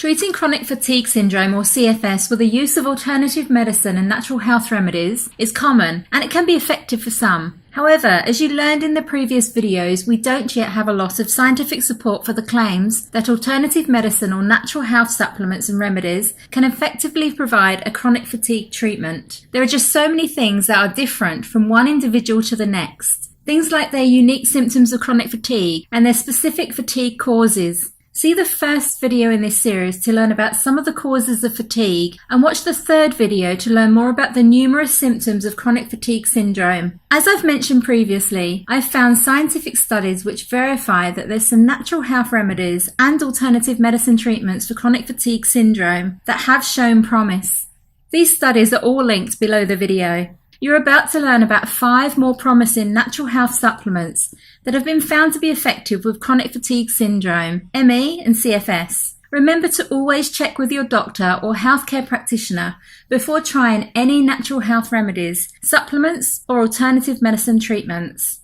Treating chronic fatigue syndrome or CFS with the use of alternative medicine and natural health remedies is common and it can be effective for some. However, as you learned in the previous videos, we don't yet have a lot of scientific support for the claims that alternative medicine or natural health supplements and remedies can effectively provide a chronic fatigue treatment. There are just so many things that are different from one individual to the next. Things like their unique symptoms of chronic fatigue and their specific fatigue causes. See the first video in this series to learn about some of the causes of fatigue, and watch the third video to learn more about the numerous symptoms of chronic fatigue syndrome. As I've mentioned previously, I've found scientific studies which verify that there's some natural health remedies and alternative medicine treatments for chronic fatigue syndrome that have shown promise. These studies are all linked below the video. You're about to learn about 5 more promising natural health supplements that have been found to be effective with chronic fatigue syndrome, ME and CFS. Remember to always check with your doctor or healthcare practitioner before trying any natural health remedies, supplements or alternative medicine treatments.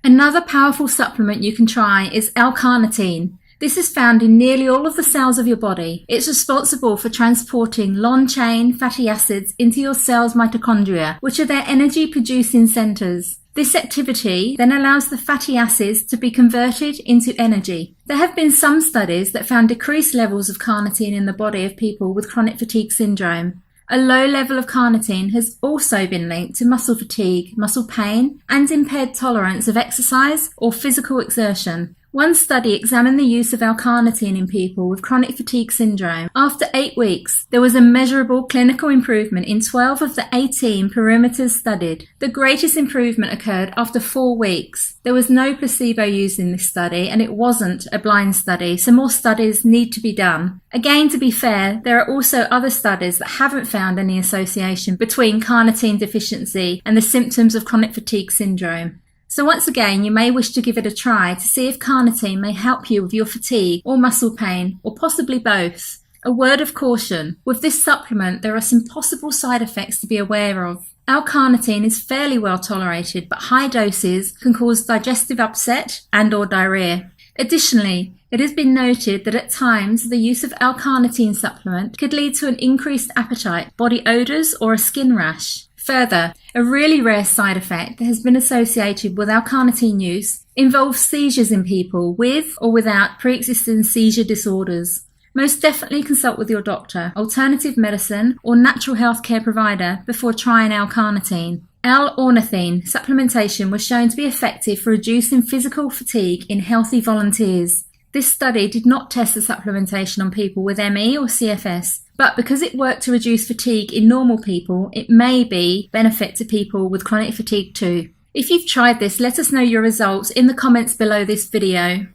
Another powerful supplement you can try is L-Carnitine. This is found in nearly all of the cells of your body. It's responsible for transporting long-chain fatty acids into your cell's mitochondria, which are their energy-producing centers. This activity then allows the fatty acids to be converted into energy. There have been some studies that found decreased levels of carnitine in the body of people with chronic fatigue syndrome. A low level of carnitine has also been linked to muscle fatigue, muscle pain, and impaired tolerance of exercise or physical exertion. One study examined the use of L-Carnitine in people with chronic fatigue syndrome. After 8 weeks, there was a measurable clinical improvement in 12 of the 18 parameters studied. The greatest improvement occurred after 4 weeks. There was no placebo used in this study, and it wasn't a blind study, so more studies need to be done. Again, to be fair, there are also other studies that haven't found any association between carnitine deficiency and the symptoms of chronic fatigue syndrome. So once again, you may wish to give it a try to see if carnitine may help you with your fatigue or muscle pain, or possibly both. A word of caution, with this supplement there are some possible side effects to be aware of. L-Carnitine is fairly well tolerated, but high doses can cause digestive upset and/or diarrhea. Additionally, it has been noted that at times the use of L-Carnitine supplement could lead to an increased appetite, body odours or a skin rash. Further, a really rare side effect that has been associated with L-Carnitine use involves seizures in people with or without pre-existing seizure disorders. Most definitely consult with your doctor, alternative medicine or natural health care provider before trying L-Carnitine. L-Ornithine supplementation was shown to be effective for reducing physical fatigue in healthy volunteers. This study did not test the supplementation on people with ME or CFS, but because it worked to reduce fatigue in normal people, it may be benefit to people with chronic fatigue too. If you've tried this, let us know your results in the comments below this video.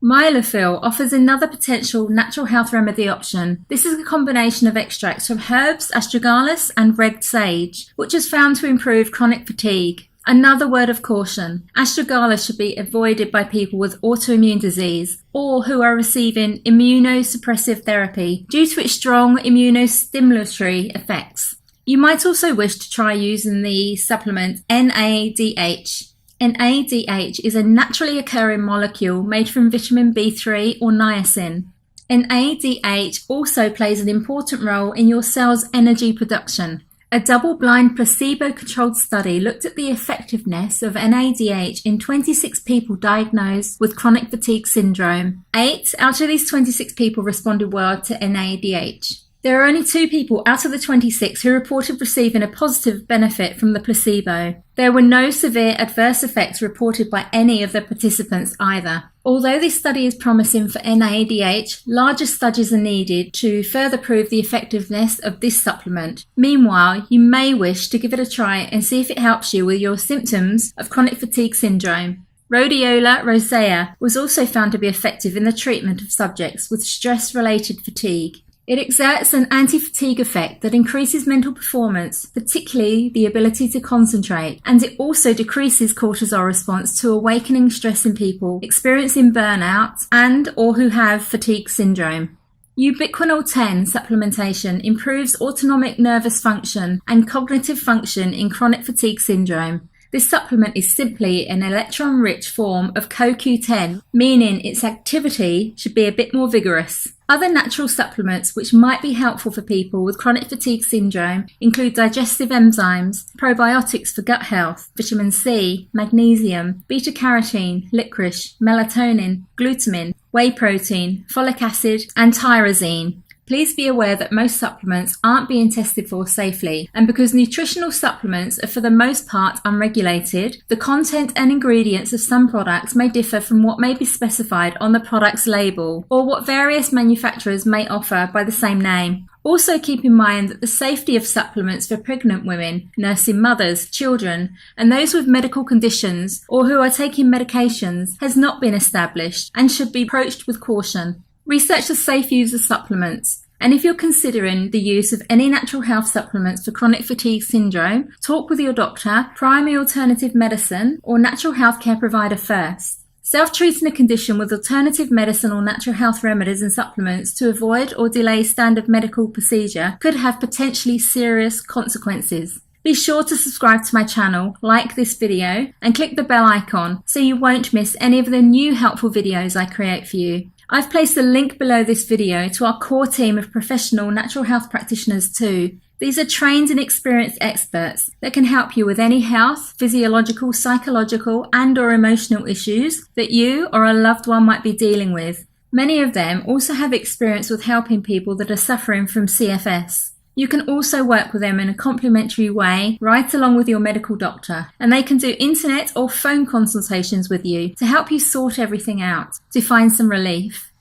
Myalgic offers another potential natural health remedy option. This is a combination of extracts from herbs, astragalus and red sage, which is found to improve chronic fatigue. Another word of caution, astragalus should be avoided by people with autoimmune disease or who are receiving immunosuppressive therapy due to its strong immunostimulatory effects. You might also wish to try using the supplement NADH. NADH is a naturally occurring molecule made from vitamin B3 or niacin. NADH also plays an important role in your cell's energy production. A double-blind placebo-controlled study looked at the effectiveness of NADH in 26 people diagnosed with chronic fatigue syndrome. 8 out of these 26 people responded well to NADH. There are only 2 people out of the 26 who reported receiving a positive benefit from the placebo. There were no severe adverse effects reported by any of the participants either. Although this study is promising for NADH, larger studies are needed to further prove the effectiveness of this supplement. Meanwhile, you may wish to give it a try and see if it helps you with your symptoms of chronic fatigue syndrome. Rhodiola rosea was also found to be effective in the treatment of subjects with stress-related fatigue. It exerts an anti-fatigue effect that increases mental performance, particularly the ability to concentrate, and it also decreases cortisol response to awakening stress in people experiencing burnout and/or who have fatigue syndrome. Ubiquinol 10 supplementation improves autonomic nervous function and cognitive function in chronic fatigue syndrome. This supplement is simply an electron-rich form of CoQ10, meaning its activity should be a bit more vigorous. Other natural supplements which might be helpful for people with chronic fatigue syndrome include digestive enzymes, probiotics for gut health, vitamin C, magnesium, beta-carotene, licorice, melatonin, glutamine, whey protein, folic acid, and tyrosine. Please be aware that most supplements aren't being tested for safely, and because nutritional supplements are for the most part unregulated, the content and ingredients of some products may differ from what may be specified on the product's label, or what various manufacturers may offer by the same name. Also keep in mind that the safety of supplements for pregnant women, nursing mothers, children, and those with medical conditions or who are taking medications has not been established and should be approached with caution. Research the safe use of supplements, and if you're considering the use of any natural health supplements for chronic fatigue syndrome, talk with your doctor, primary alternative medicine, or natural health care provider first. Self-treating a condition with alternative medicine or natural health remedies and supplements to avoid or delay standard medical procedure could have potentially serious consequences. Be sure to subscribe to my channel, like this video, and click the bell icon so you won't miss any of the new helpful videos I create for you. I've placed a link below this video to our core team of professional natural health practitioners too. These are trained and experienced experts that can help you with any health, physiological, psychological, and/or emotional issues that you or a loved one might be dealing with. Many of them also have experience with helping people that are suffering from CFS. You can also work with them in a complimentary way right along with your medical doctor, and they can do internet or phone consultations with you to help you sort everything out to find some relief.